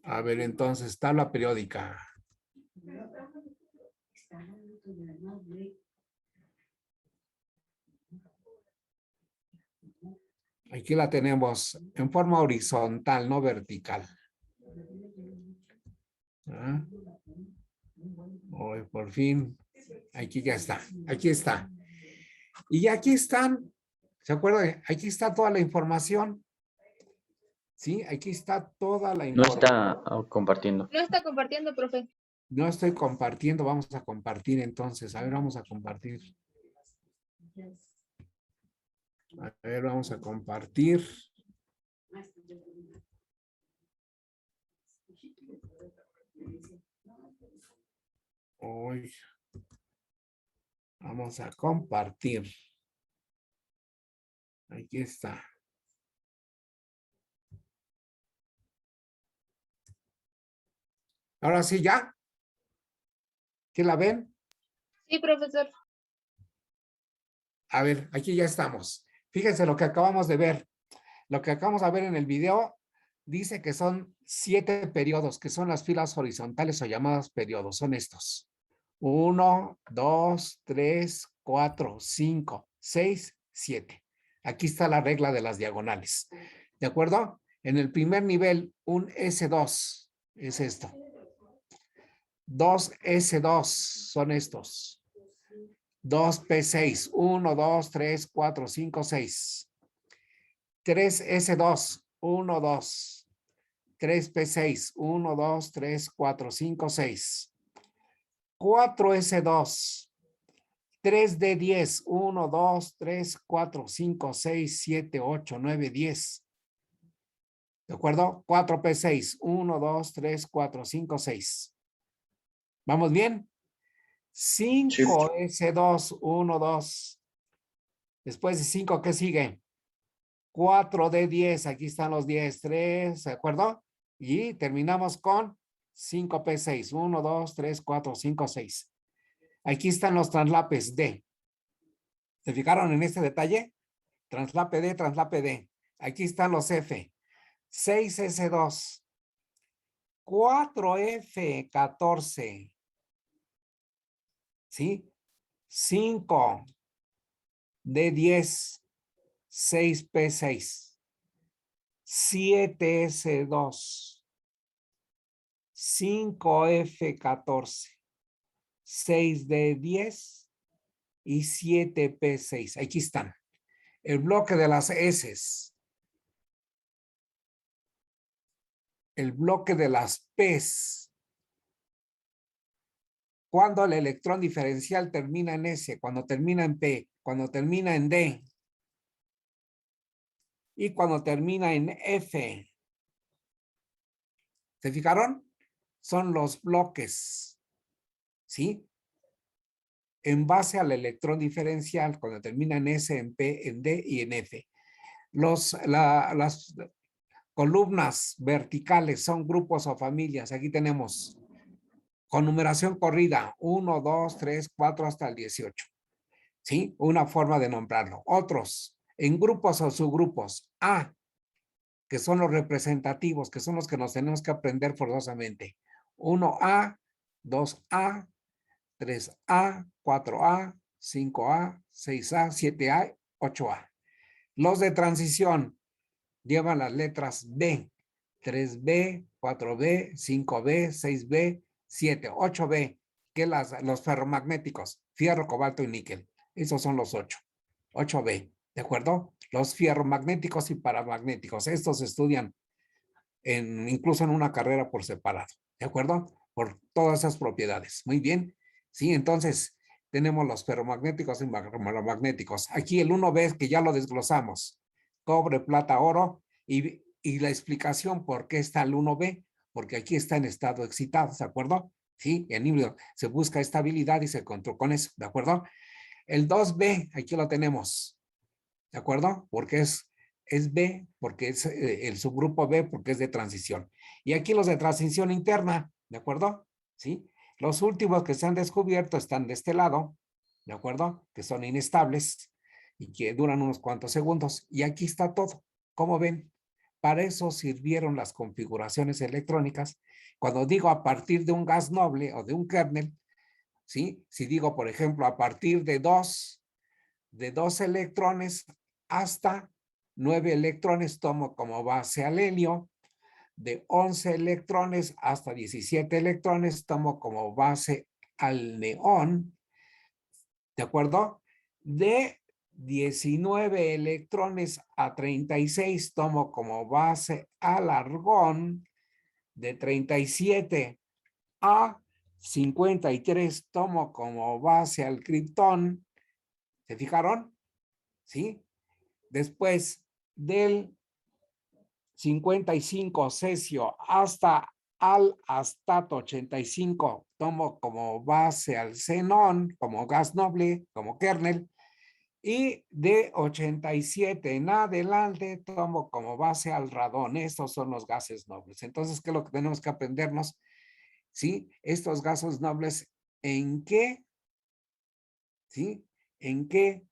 A: A ver, entonces, tabla periódica. Aquí la tenemos en forma horizontal, no vertical. ¿Ah? Hoy por fin, aquí ya está, aquí está. Y aquí están, ¿se acuerdan? Aquí está toda la información. Sí, aquí está toda la
C: No
A: información.
C: está compartiendo.
G: No está compartiendo, profe.
A: No estoy compartiendo, vamos a compartir entonces. A ver, vamos a compartir. A ver, vamos a compartir. Hoy vamos a compartir. Aquí está. Ahora sí, ¿ya? ¿Qué la ven?
G: Sí, profesor.
A: A ver, aquí ya estamos. Fíjense lo que acabamos de ver. Lo que acabamos de ver en el video dice que son 7 periodos, que son las filas horizontales o llamadas periodos. Son estos. 1, 2, 3, 4, 5, 6, 7. Aquí está la regla de las diagonales. ¿De acuerdo? En el primer nivel, un S2 es esto. 2 S2 son estos. 2 P6, 1, 2, 3, 4, 5, 6. 3 S2, 1, 2. 3 P6, 1, 2, 3, 4, 5, 6. 4 S2. 3 D10, 1, 2, 3, 4, 5, 6, 7, 8, 9, 10. ¿De acuerdo? 4 P6, 1, 2, 3, 4, 5, 6. ¿Vamos bien? 5 S2, 1, 2. Después de 5, ¿qué sigue? 4 D10, aquí están los 10, 3, ¿de acuerdo? Y terminamos con 5 P6, 1, 2, 3, 4, 5, 6. Aquí están los traslapes D. ¿Se fijaron en este detalle? Traslape D, traslape D. Aquí están los F. 6S2. 4F14. ¿Sí? 5 D10. 6P6. 7S2. 5F14. 6D10 y 7P6. Aquí están. El bloque de las S. El bloque de las P's. Cuando el electrón diferencial termina en S, cuando termina en P, cuando termina en D y cuando termina en F. ¿Se fijaron? Son los bloques, ¿sí? En base al electrón diferencial, cuando termina en S, en P, en D y en F. Las columnas verticales son grupos o familias. Aquí tenemos con numeración corrida 1, 2, 3, 4 hasta el 18. ¿Sí? Una forma de nombrarlo. Otros en grupos o subgrupos. A, que son los representativos, que son los que nos tenemos que aprender forzosamente. 1A, 2A, 3A, 4A, 5A, 6A, 7A, 8A. Los de transición llevan las letras B, 3B, 4B, 5B, 6B, 7, 8B, que los ferromagnéticos, fierro, cobalto y níquel. Esos son los 8, 8B, ¿de acuerdo? Los ferromagnéticos y paramagnéticos, estos se estudian incluso en una carrera por separado, ¿de acuerdo? Por todas esas propiedades. Muy bien, ¿sí? Entonces, tenemos los ferromagnéticos y paramagnéticos. Aquí el 1B que ya lo desglosamos. Cobre, plata, oro. Y la explicación por qué está el 1B, porque aquí está en estado excitado, ¿de acuerdo? Sí, en híbrido se busca estabilidad y se controla con eso, ¿de acuerdo? El 2B, aquí lo tenemos, ¿de acuerdo? Porque es B, porque es el subgrupo B, porque es de transición. Y aquí los de transición interna, ¿de acuerdo? ¿Sí? Los últimos que se han descubierto están de este lado, ¿de acuerdo? Que son inestables y que duran unos cuantos segundos. Y aquí está todo. ¿Cómo ven? Para eso sirvieron las configuraciones electrónicas. Cuando digo a partir de un gas noble o de un kernel, ¿sí? Si digo, por ejemplo, a partir de dos electrones hasta 9 electrones tomo como base al helio. De 11 electrones hasta 17 electrones tomo como base al neón. ¿De acuerdo? De 19 electrones a 36 tomo como base al argón. De 37 a 53 tomo como base al criptón. ¿Se fijaron? ¿Sí? Después del 55 cesio hasta al astato 85 tomo como base al xenón, como gas noble, como kernel. Y de 87 en adelante tomo como base al radón. Estos son los gases nobles. Entonces, ¿qué es lo que tenemos que aprendernos? ¿Sí? Estos gases nobles, ¿en qué? ¿Sí? ¿En qué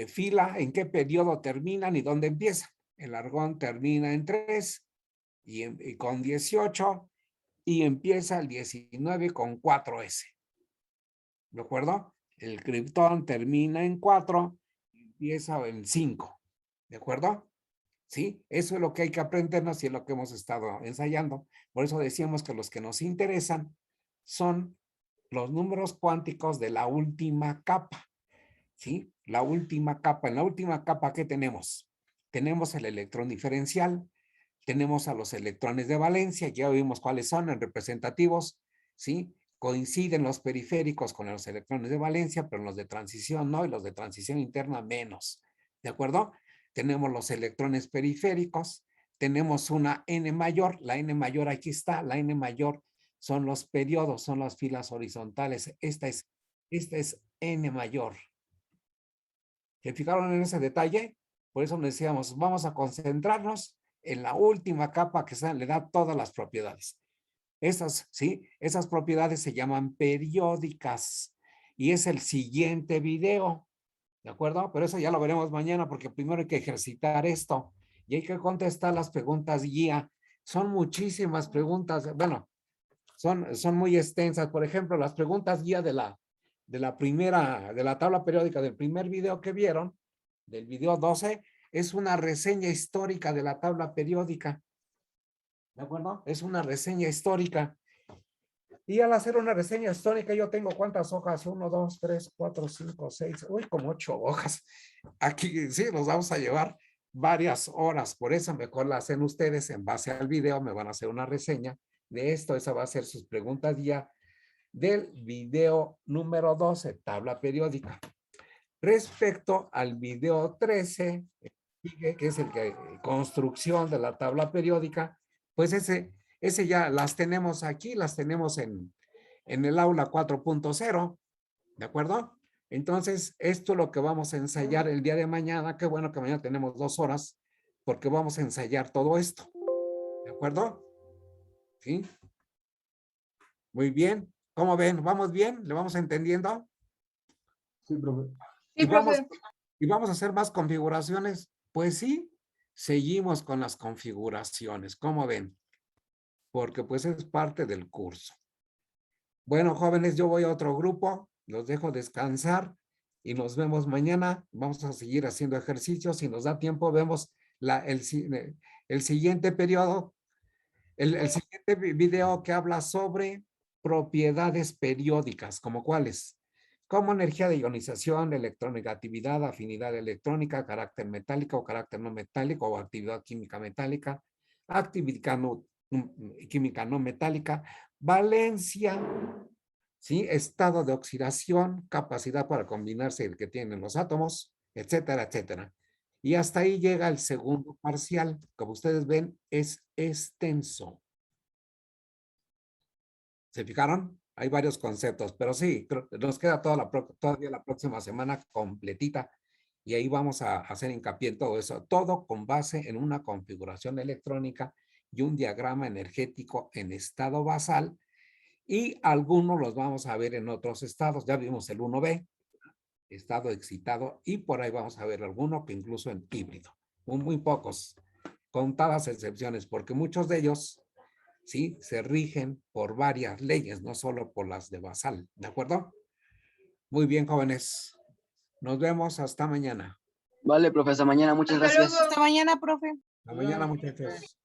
A: fila, en qué periodo terminan y dónde empiezan? El argón termina en 3 y con 18 y empieza el 19 con 4S. ¿De acuerdo? El criptón termina en 4 y empieza en 5. ¿De acuerdo? ¿Sí? Eso es lo que hay que aprendernos y es lo que hemos estado ensayando. Por eso decíamos que los que nos interesan son los números cuánticos de la última capa. ¿Sí? La última capa. En la última capa, ¿qué tenemos? Tenemos el electrón diferencial, tenemos a los electrones de valencia, ya vimos cuáles son en representativos, ¿sí? Coinciden los periféricos con los electrones de valencia, pero los de transición no, y los de transición interna menos, ¿de acuerdo? Tenemos los electrones periféricos, tenemos una N mayor, la N mayor aquí está, la N mayor son los periodos, son las filas horizontales, esta es N mayor. ¿Se fijaron en ese detalle? Por eso decíamos, vamos a concentrarnos en la última capa que le da todas las propiedades. Esas, ¿sí? Esas propiedades se llaman periódicas y es el siguiente video. ¿De acuerdo? Pero eso ya lo veremos mañana porque primero hay que ejercitar esto y hay que contestar las preguntas guía. Son muchísimas preguntas. Bueno, son muy extensas. Por ejemplo, las preguntas guía de la tabla periódica del primer video que vieron, del video 12, es una reseña histórica de la tabla periódica. ¿De acuerdo? Es una reseña histórica. Y al hacer una reseña histórica, yo tengo ¿cuántas hojas? 1, 2, 3, 4, 5, 6, uy, como 8 hojas. Aquí sí, nos vamos a llevar varias horas. Por eso mejor la hacen ustedes en base al video. Me van a hacer una reseña de esto. Esa va a ser sus preguntas ya del video número 12, tabla periódica. Respecto al video 13, que es el que construcción de la tabla periódica, pues ese ya las tenemos aquí, las tenemos en el aula 4.0, ¿de acuerdo? Entonces, esto es lo que vamos a ensayar el día de mañana. Qué bueno que mañana tenemos 2 horas, porque vamos a ensayar todo esto, ¿de acuerdo? ¿Sí? Muy bien. ¿Cómo ven? ¿Vamos bien? ¿Le vamos entendiendo?
B: Sí, profe.
G: Sí, profe.
A: ¿Y vamos a hacer más configuraciones? Pues sí, seguimos con las configuraciones. ¿Cómo ven? Porque pues es parte del curso. Bueno, jóvenes, yo voy a otro grupo, los dejo descansar y nos vemos mañana. Vamos a seguir haciendo ejercicios. Si nos da tiempo, vemos el siguiente periodo, el siguiente video que habla sobre propiedades periódicas, ¿como cuáles? Como energía de ionización, electronegatividad, afinidad electrónica, carácter metálico o carácter no metálico o actividad química metálica, actividad química no metálica, valencia, ¿sí? Estado de oxidación, capacidad para combinarse el que tienen los átomos, etcétera, etcétera. Y hasta ahí llega el segundo parcial. Como ustedes ven, es extenso. ¿Se fijaron? Hay varios conceptos, pero sí, nos queda todavía la próxima semana completita y ahí vamos a hacer hincapié en todo eso. Todo con base en una configuración electrónica y un diagrama energético en estado basal, y algunos los vamos a ver en otros estados. Ya vimos el 1B, estado excitado, y por ahí vamos a ver alguno que incluso en híbrido. Muy pocos, contadas excepciones, porque muchos de ellos, ¿sí?, se rigen por varias leyes, no solo por las de basal. ¿De acuerdo? Muy bien, jóvenes. Nos vemos hasta mañana.
H: Vale, profesor, mañana muchas
G: Hasta
H: gracias.
G: luego.
I: Hasta mañana, profe.
A: Hasta mañana, muchachos.